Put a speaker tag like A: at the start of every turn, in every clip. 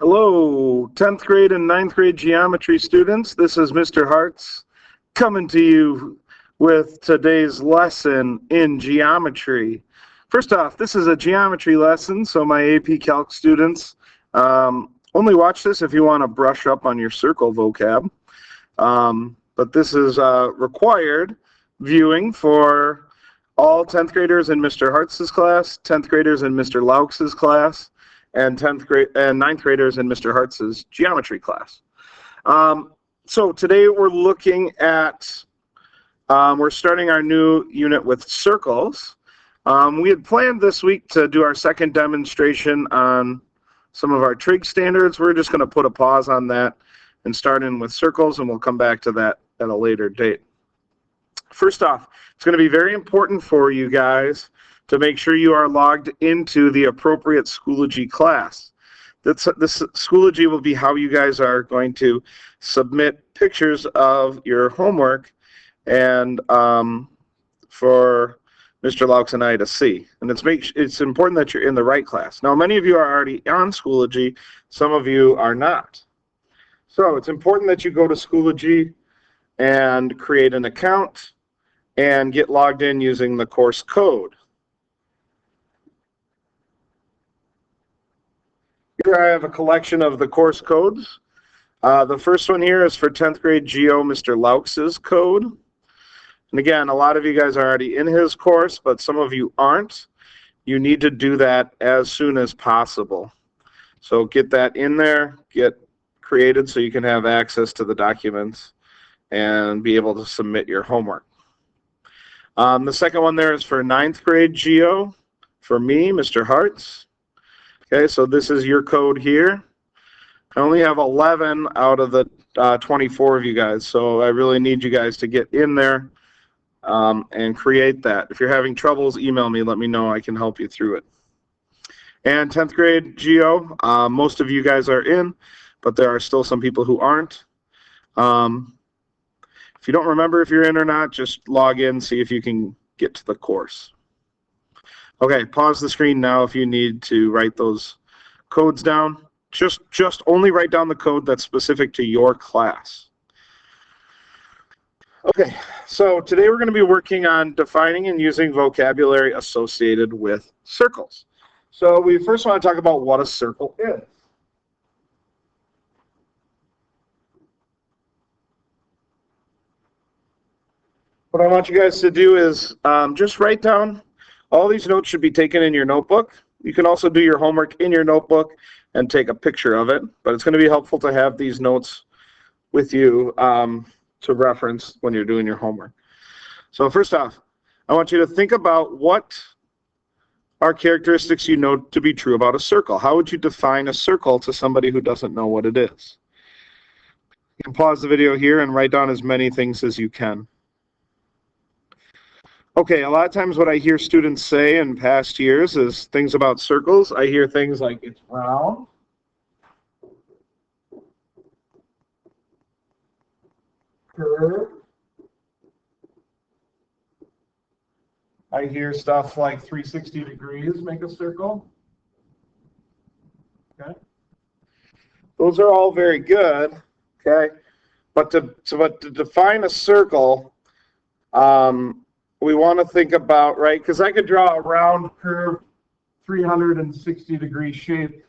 A: Hello, 10th grade and 9th grade geometry students. This is Mr. Hartz coming to you with today's lesson in geometry. First off, this is a geometry lesson, so my AP Calc students, only watch this if you want to brush up on your circle vocab. But this is required viewing for all 10th graders in Mr. Hartz's class, 10th graders in Mr. Laux's class, and 10th grade and 9th graders in Mr. Hartz's geometry class. So today we're looking at, we're starting our new unit with circles. We had planned this week to do our second demonstration on some of our trig standards. We're just going to put a pause on that and start in with circles, and we'll come back to that at a later date. First off, it's going to be very important for you guys to make sure you are logged into the appropriate Schoology class. This Schoology will be how you guys are going to submit pictures of your homework and for Mr. Laux and I to see. And it's important that you're in the right class. Now, many of you are already on Schoology. Some of you are not. So it's important that you go to Schoology and create an account and get logged in using the course code. Here I have a collection of the course codes. The first one here is for 10th grade Geo, Mr. Laux's code. And again, a lot of you guys are already in his course, but some of you aren't. You need to do that as soon as possible. So get that in there, get created so you can have access to the documents and be able to submit your homework. The second one there is for 9th grade Geo, for me, Mr. Hartz. Okay, so this is your code here. I only have 11 out of the 24 of you guys, so I really need you guys to get in there and create that. If you're having troubles, email me, let me know, I can help you through it. And 10th grade Geo, most of you guys are in, but there are still some people who aren't. If you don't remember if you're in or not, just log in, see if you can get to the course. Okay, pause the screen now if you need to write those codes down. Just only write down the code that's specific to your class. Okay, so today we're going to be working on defining and using vocabulary associated with circles. So we first want to talk about what a circle is. What I want you guys to do is just write down. All these notes should be taken in your notebook. You can also do your homework in your notebook and take a picture of it, but it's going to be helpful to have these notes with you to reference when you're doing your homework. So first off, I want you to think about what are characteristics you know to be true about a circle. How would you define a circle to somebody who doesn't know what it is? You can pause the video here and write down as many things as you can. Okay, a lot of times what I hear students say in past years is things about circles. I hear things like it's round, curved. I hear stuff like 360 degrees make a circle. Okay, those are all very good. Okay, but to define a circle, we want to think about, right, because I could draw a round, curved, 360-degree shape,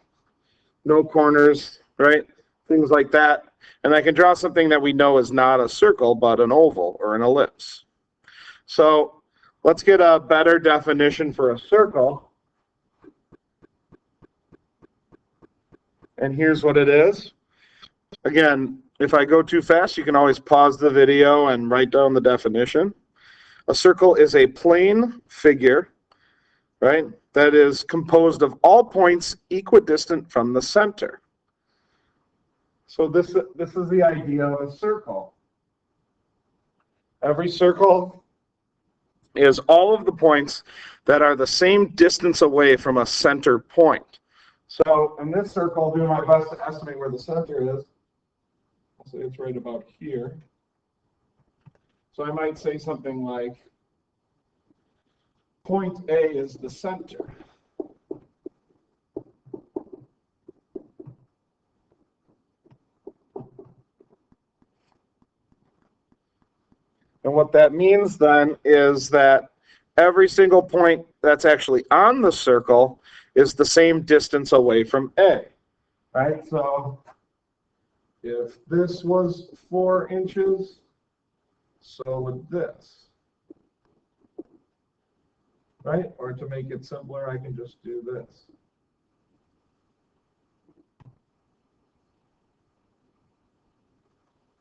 A: no corners, right, things like that. And I can draw something that we know is not a circle, but an oval or an ellipse. So let's get a better definition for a circle. And here's what it is. Again, if I go too fast, you can always pause the video and write down the definition. A circle is a plane figure, right, that is composed of all points equidistant from the center. So this is the idea of a circle. Every circle is all of the points that are the same distance away from a center point. So in this circle, I'll do my best to estimate where the center is. I'll say it's right about here. So I might say something like point A is the center. And what that means then is that every single point that's actually on the circle is the same distance away from A, right? So if this was 4 inches, so would this, right? Or to make it simpler, I can just do this.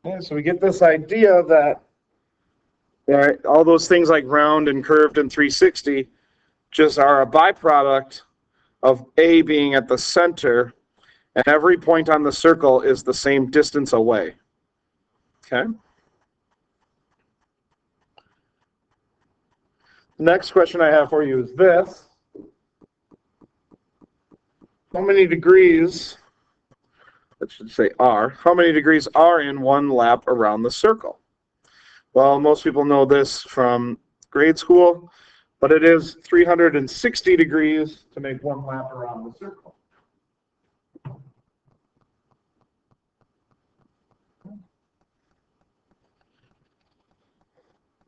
A: Yeah, so we get this idea that all those things like round and curved and 360 just are a byproduct of A being at the center, and every point on the circle is the same distance away. Okay? The next question I have for you is this. How many degrees, that should say are, how many degrees are in one lap around the circle? Well, most people know this from grade school, but it is 360 degrees to make one lap around the circle.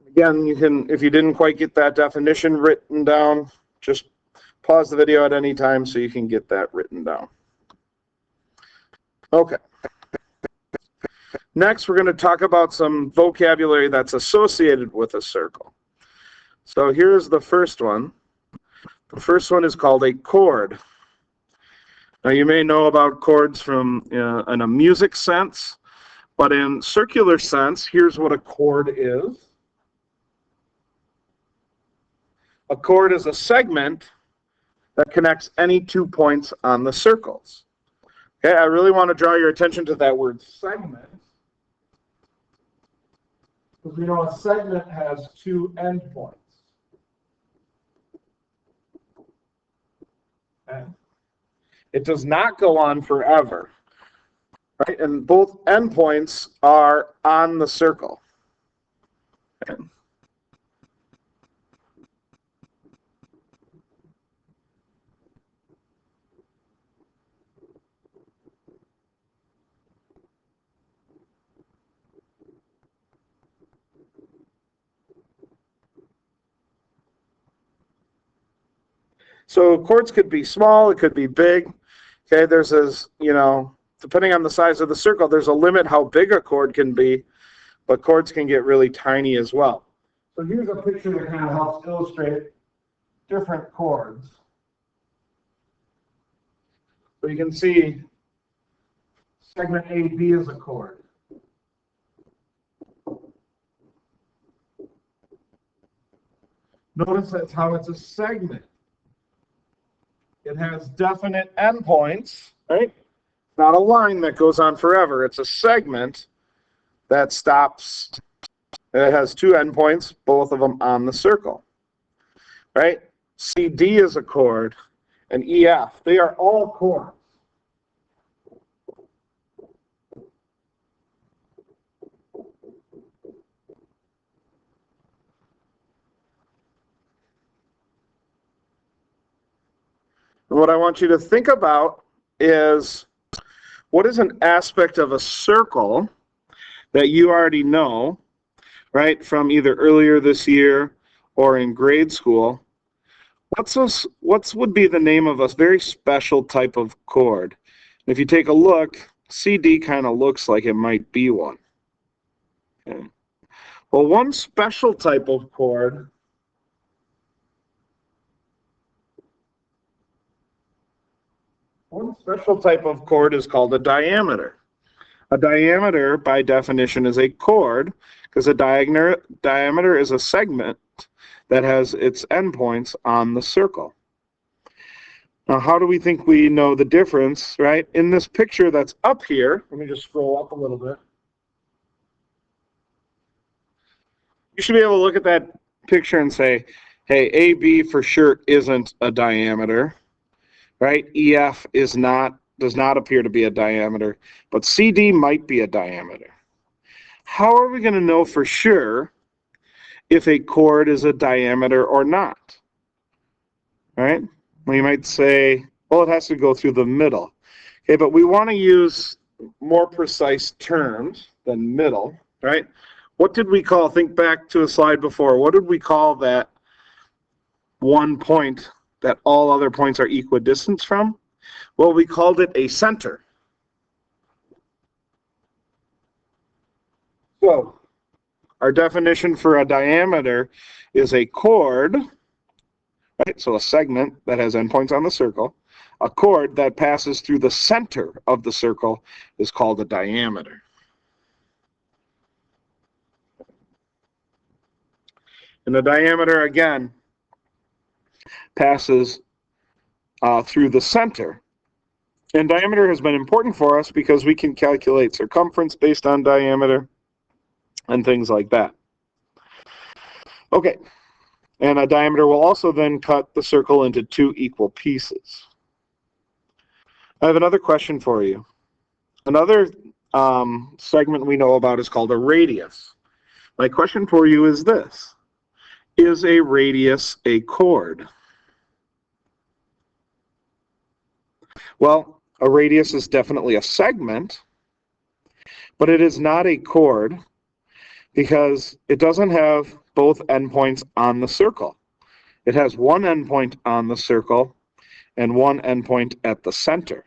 A: Again, you can, if you didn't quite get that definition written down, just pause the video at any time so you can get that written down. Okay. Next, we're going to talk about some vocabulary that's associated with a circle. So here's the first one. The first one is called a chord. Now, you may know about chords from in a music sense, but in circular sense, here's what a chord is. A chord is a segment that connects any 2 points on the circles. Okay, I really want to draw your attention to that word segment, because we know a segment has 2 endpoints. Okay. It does not go on forever, right? And both endpoints are on the circle. Okay. So chords could be small, it could be big. Okay, there's this, depending on the size of the circle, there's a limit how big a chord can be, but chords can get really tiny as well. So here's a picture that kind of helps illustrate different chords. So you can see segment AB is a chord. Notice that's how it's a segment. It has definite endpoints, right? Not a line that goes on forever. It's a segment that stops. It has 2 endpoints, both of them on the circle, right? CD is a chord, and EF. They are all chords. And what I want you to think about is, what is an aspect of a circle that you already know, right, from either earlier this year or in grade school? What would be the name of a very special type of chord? And if you take a look, CD kind of looks like it might be one. Okay. Well, one special type of chord is called a diameter. A diameter, by definition, is a chord, because a diameter is a segment that has its endpoints on the circle. Now, how do we think we know the difference, right? In this picture that's up here, let me just scroll up a little bit. You should be able to look at that picture and say, hey, AB for sure isn't a diameter. Right? EF does not appear to be a diameter, but CD might be a diameter. How are we going to know for sure if a chord is a diameter or not? Right? Well, you might say, well, it has to go through the middle. Okay, but we want to use more precise terms than middle, right? What did we call, think back to a slide before, what did we call that one point that all other points are equidistant from? Well, we called it a center. So, our definition for a diameter is a chord, right? So a segment that has endpoints on the circle. A chord that passes through the center of the circle is called a diameter. And the diameter, again, passes through the center. And diameter has been important for us because we can calculate circumference based on diameter and things like that. Okay, and a diameter will also then cut the circle into two equal pieces. I have another question for you. Another segment we know about is called a radius. My question for you is this. Is a radius a chord? Well, a radius is definitely a segment, but it is not a chord because it doesn't have both endpoints on the circle. It has one endpoint on the circle and one endpoint at the center.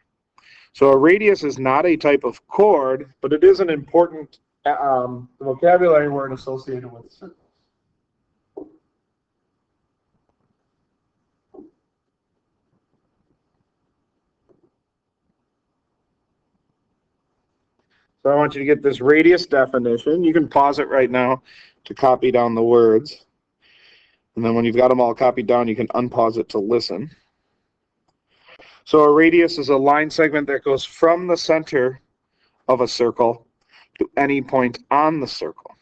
A: So a radius is not a type of chord, but it is an important vocabulary word associated with circles. So I want you to get this radius definition. You can pause it right now to copy down the words. And then when you've got them all copied down, you can unpause it to listen. So a radius is a line segment that goes from the center of a circle to any point on the circle.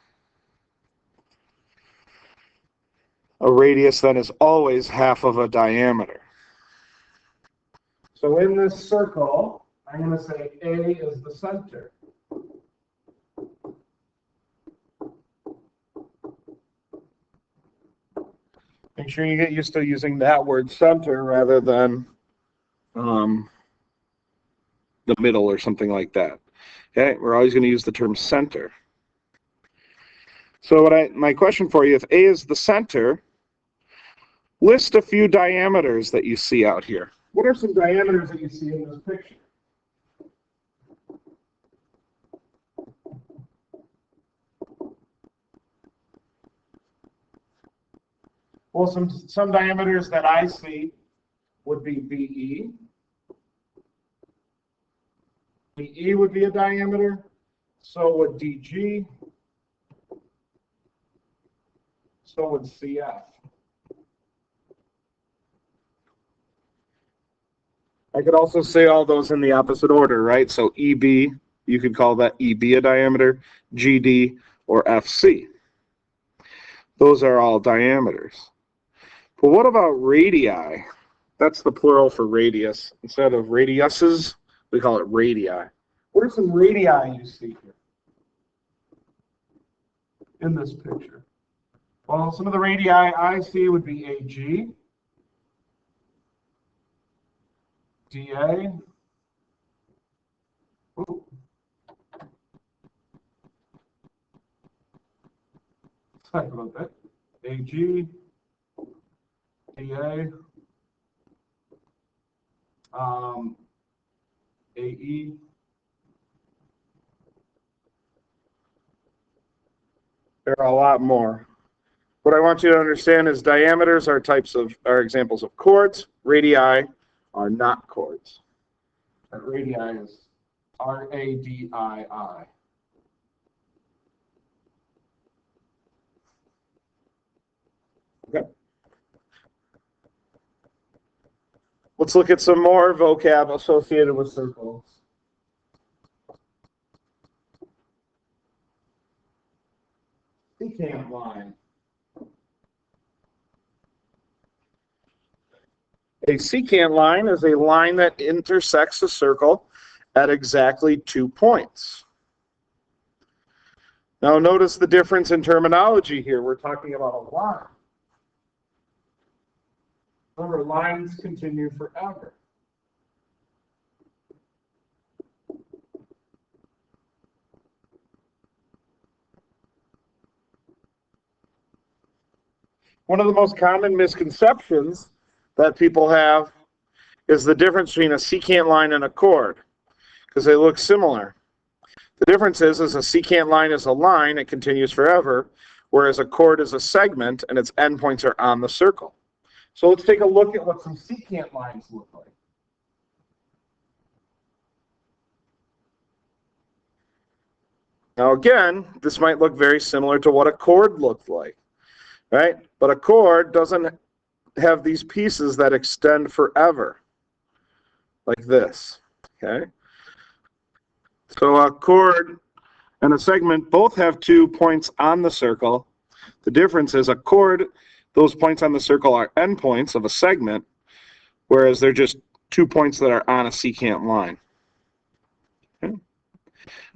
A: A radius then is always half of a diameter. So in this circle, I'm going to say A is the center. Make sure you get used to using that word center rather than the middle or something like that. Okay, we're always going to use the term center. So my question for you, if A is the center, list a few diameters that you see out here. What are some diameters that you see in this picture? Well, some diameters that I see would be BE. BE would be a diameter. So would DG. So would CF. I could also say all those in the opposite order, right? So EB, you could call that EB a diameter, GD, or FC. Those are all diameters. But what about radii? That's the plural for radius. Instead of radiuses, we call it radii. What are some radii you see here in this picture? Well, some of the radii I see would be AG, DA, sorry about that, AG, DA, AE, there are a lot more. What I want you to understand is diameters are examples of chords. Radii are not chords. That radii is RADII. Okay. Let's look at some more vocab associated with circles. Secant line. A secant line is a line that intersects a circle at exactly 2 points. Now notice the difference in terminology here. We're talking about a line. Remember, lines continue forever. One of the most common misconceptions that people have is the difference between a secant line and a chord, because they look similar. The difference is a secant line is a line, it continues forever, whereas a chord is a segment and its endpoints are on the circle. So let's take a look at what some secant lines look like. Now again, this might look very similar to what a chord looked like, right? But a chord doesn't have these pieces that extend forever, like this, okay? So a chord and a segment both have 2 points on the circle. The difference is a chord, those points on the circle are endpoints of a segment, whereas they're just 2 points that are on a secant line. Okay.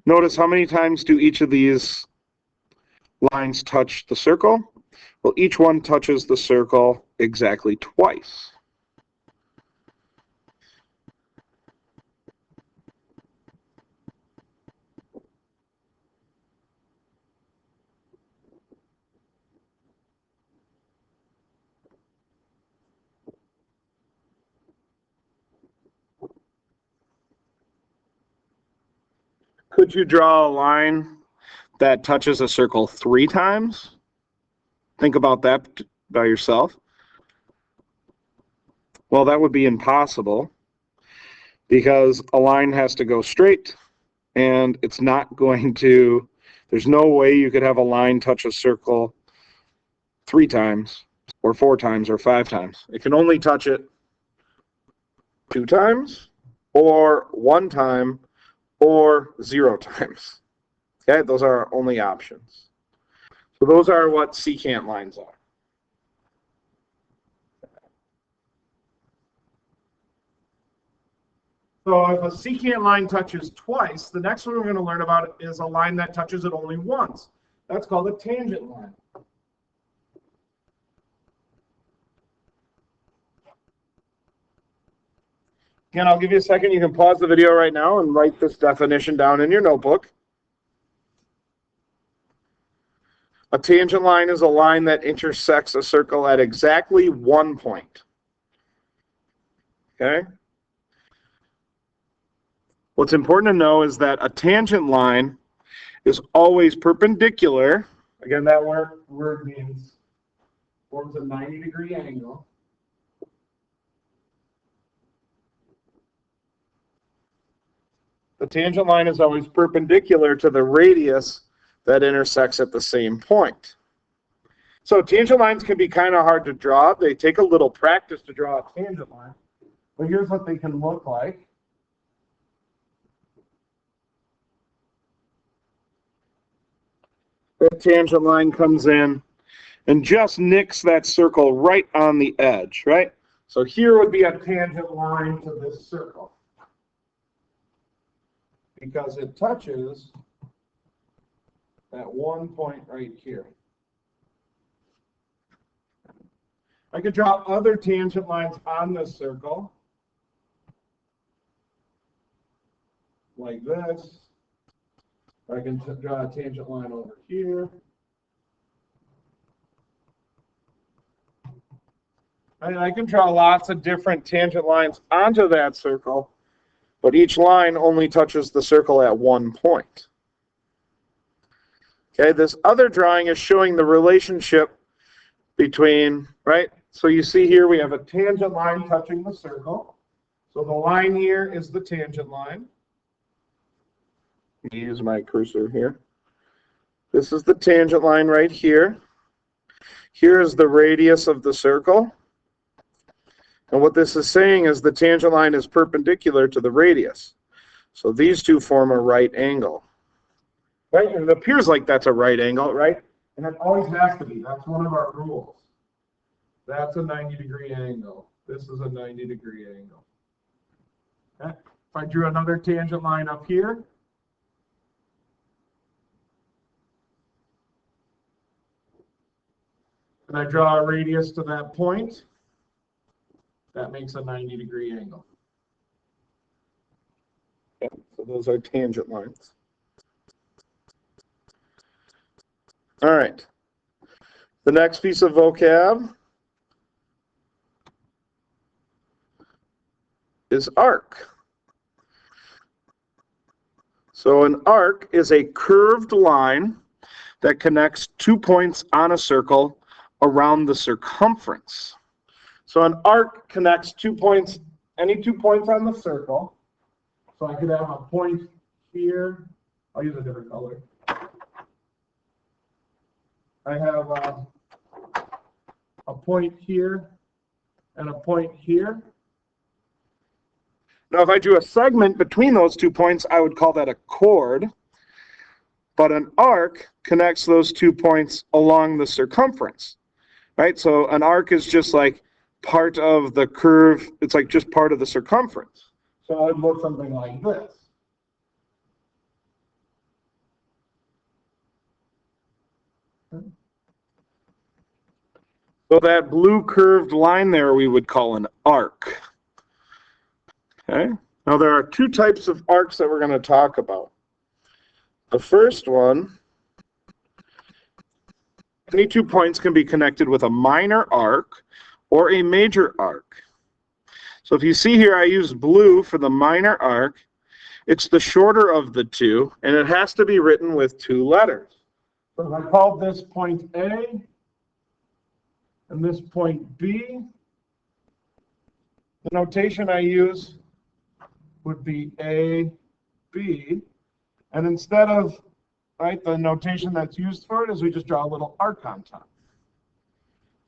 A: Notice how many times do each of these lines touch the circle? Well, each one touches the circle exactly twice. Could you draw a line that touches a circle 3 times? Think about that by yourself. Well, that would be impossible because a line has to go straight and it's not going to, there's no way you could have a line touch a circle 3 times or 4 times or 5 times. It can only touch it 2 times or 1 time or 0 times. Okay, those are our only options. So those are what secant lines are. So if a secant line touches twice, the next one we're going to learn about is a line that touches it only once. That's called a tangent line. Again, I'll give you a second. You can pause the video right now and write this definition down in your notebook. A tangent line is a line that intersects a circle at exactly 1 point. Okay? What's important to know is that a tangent line is always perpendicular. Again, that word means forms a 90-degree angle. The tangent line is always perpendicular to the radius that intersects at the same point. So tangent lines can be kind of hard to draw. They take a little practice to draw a tangent line. But here's what they can look like. That tangent line comes in and just nicks that circle right on the edge, right? So here would be a tangent line to this circle, because it touches at 1 point right here. I could draw other tangent lines on this circle, like this. I can draw a tangent line over here. And I can draw lots of different tangent lines onto that circle, but each line only touches the circle at 1 point. Okay, this other drawing is showing the relationship between, right? So you see here we have a tangent line touching the circle. So the line here is the tangent line. Use my cursor here. This is the tangent line right here. Here is the radius of the circle. And what this is saying is the tangent line is perpendicular to the radius. So these two form a right angle. Right? And it appears like that's a right angle, right? And it always has to be. That's one of our rules. That's a 90-degree angle. This is a 90-degree angle. Okay? If I drew another tangent line up here, and I draw a radius to that point, that makes a 90-degree angle. Okay, so those are tangent lines. All right. The next piece of vocab is arc. So an arc is a curved line that connects 2 points on a circle around the circumference. So an arc connects 2 points, any 2 points on the circle. So I could have a point here. I'll use a different color. I have a point here and a point here. Now, if I drew a segment between those 2 points, I would call that a chord. But an arc connects those 2 points along the circumference, right? So an arc is just like part of the curve. It's like just part of the circumference. So it would look something like this. So that blue curved line there we would call an arc. Okay. Now there are 2 types of arcs that we're going to talk about. The first one, any 2 points can be connected with a minor arc or a major arc. So if you see here, I use blue for the minor arc. It's the shorter of the 2, and it has to be written with 2 letters. So if I call this point A and this point B, the notation I use would be A, B. And instead of, right, the notation that's used for it is we just draw a little arc on top.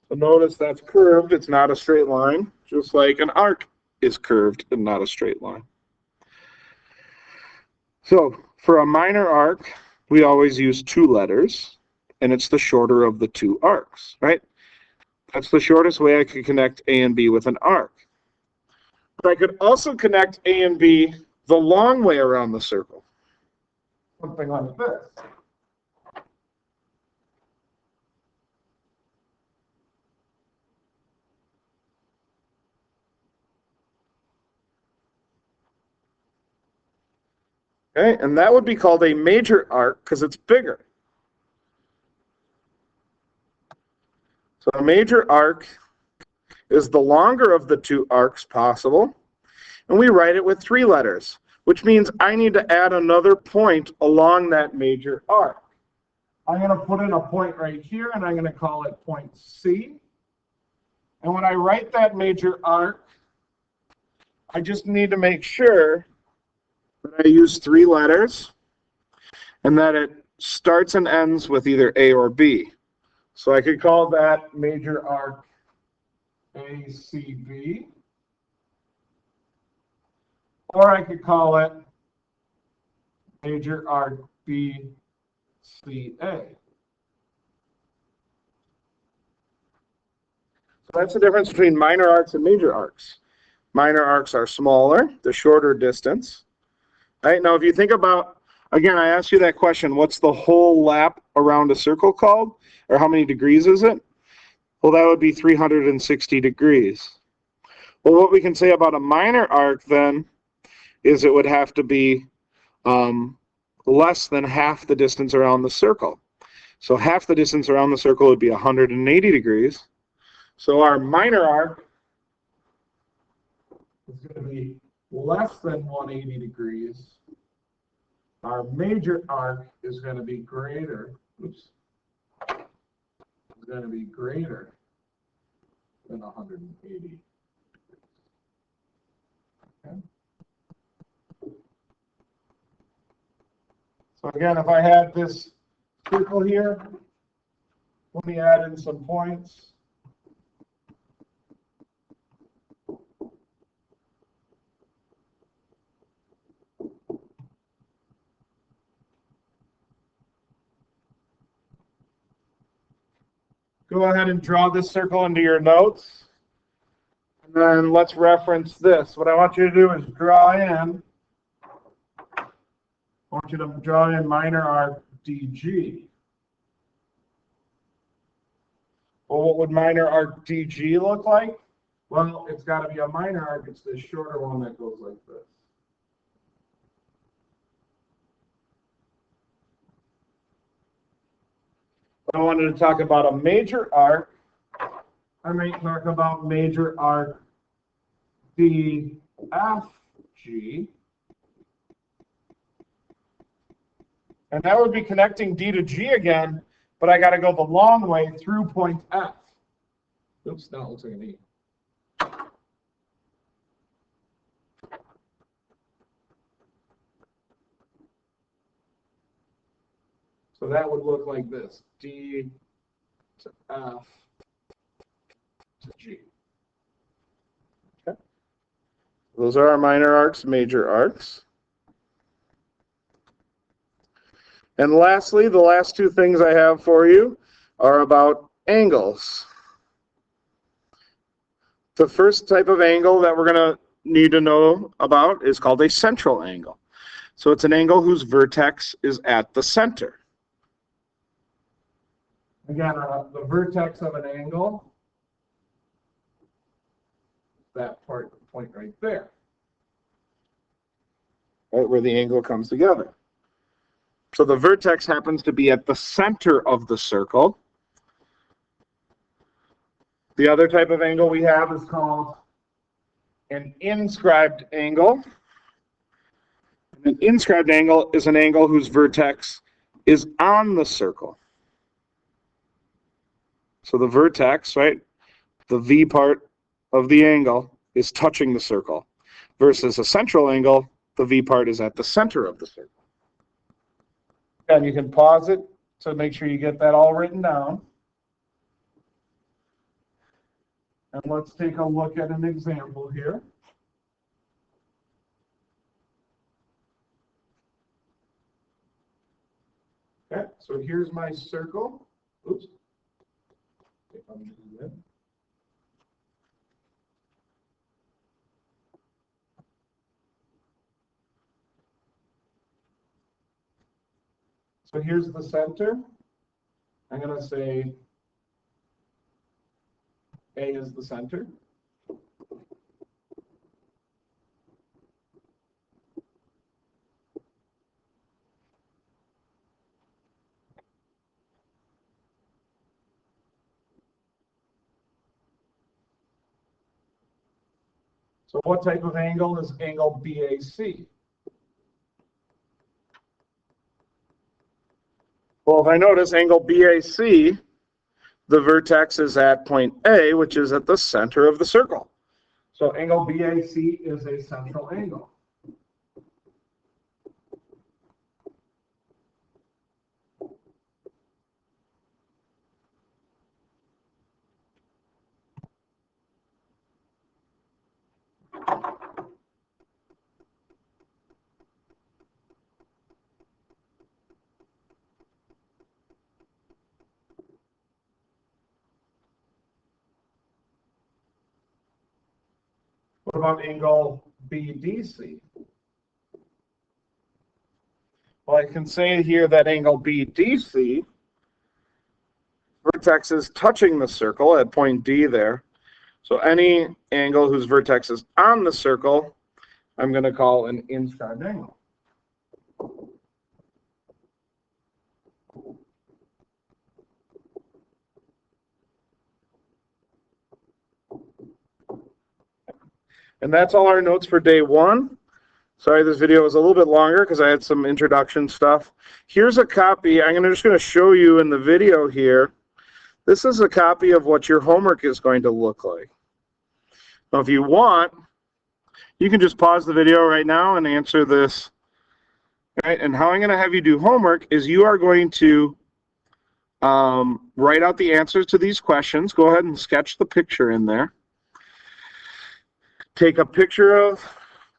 A: So notice that's curved, it's not a straight line, just like an arc is curved and not a straight line. So for a minor arc, we always use 2 letters, and it's the shorter of the 2 arcs, right? That's the shortest way I could connect A and B with an arc. But I could also connect A and B the long way around the circle. Something like this. Okay, and that would be called a major arc because it's bigger. So a major arc is the longer of the 2 arcs possible, and we write it with 3 letters, which means I need to add another point along that major arc. I'm going to put in a point right here, and I'm going to call it point C. And when I write that major arc, I just need to make sure that I use 3 letters and that it starts and ends with either A or B. So I could call that major arc ACB. Or I could call it major arc BCA. So that's the difference between minor arcs and major arcs. Minor arcs are smaller, the shorter distance. Right, now if you think about, again, I asked you that question, what's the whole lap around a circle called? Or how many degrees is it? Well, that would be 360 degrees. Well, what we can say about a minor arc then is it would have to be less than half the distance around the circle. So half the distance around the circle would be 180 degrees. So our minor arc is going to be less than 180 degrees. Our major arc is going to be greater. Oops. Is going to be greater than 180. Okay. So again, if I had this circle here, let me add in some points. Go ahead and draw this circle into your notes. And then let's reference this. What I want you to do is draw in. I want you to draw in minor arc DG. Well, what would minor arc DG look like? Well, it's got to be a minor arc. It's this shorter one that goes like this. I wanted to talk about a major arc. I might talk about major arc DFG. And that would be connecting D to G again, but I got to go the long way through point F. Oops, now it looks like an E. So that would look like this, D to F to G. Okay. Those are our minor arcs, major arcs. And lastly, the last two things I have for you are about angles. The first type of angle that we're going to need to know about is called a central angle. So it's an angle whose vertex is at the center. Again, the vertex of an angle, that point right there, right where the angle comes together. So the vertex happens to be at the center of the circle. The other type of angle we have is called an inscribed angle. An inscribed angle is an angle whose vertex is on the circle. So the vertex, right, the V part of the angle is touching the circle, versus a central angle, the V part is at the center of the circle. And you can pause it to make sure you get that all written down. And let's take a look at an example here. Okay, so here's my circle. Oops. So here's the center. I'm going to say A is the center. So what type of angle is angle BAC? Well, if I notice angle BAC, the vertex is at point A, which is at the center of the circle. So angle BAC is a central angle. What about angle BDC? Well, I can say here that angle BDC, vertex is touching the circle at point D there. So any angle whose vertex is on the circle, I'm going to call an inscribed angle. And that's all our notes for day one. Sorry, this video was a little bit longer because I had some introduction stuff. Here's a copy. I'm just going to show you in the video here. This is a copy of what your homework is going to look like. Now, if you want, you can just pause the video right now and answer this. Right? And how I'm going to have you do homework is you are going to write out the answers to these questions. Go ahead and sketch the picture in there. Take a picture of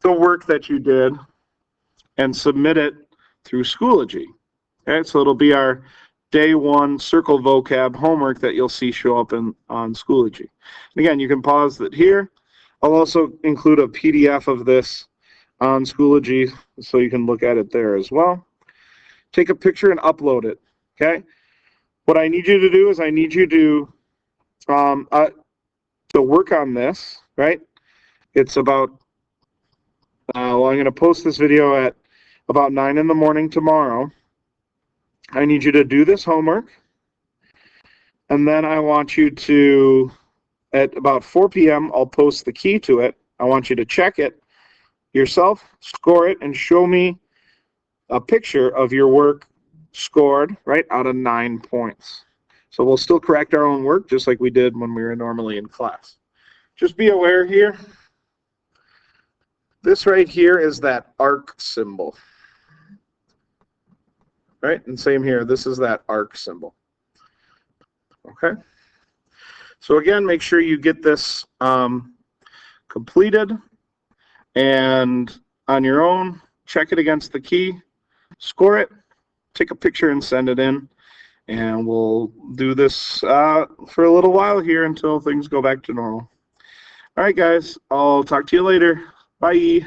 A: the work that you did and submit it through Schoology. Okay, so it'll be our day one circle vocab homework that you'll see show up on Schoology. And again, you can pause it here. I'll also include a PDF of this on Schoology so you can look at it there as well. Take a picture and upload it. Okay. What I need you to do is I need you to work on this, right? It's about, well, I'm going to post this video at about 9 in the morning tomorrow. I need you to do this homework, And then I want you to, at about 4 p.m., I'll post the key to it. I want you to check it yourself, score it, and show me a picture of your work scored, right, out of 9 points. So we'll still correct our own work just like we did when we were normally in class. Just be aware here, this right here is that arc symbol. Right, and same here, this is that arc symbol. Okay, so again, make sure you get this completed, and on your own, check it against the key, score it, take a picture and send it in, and we'll do this for a little while here until things go back to normal. All right, guys, I'll talk to you later. Bye.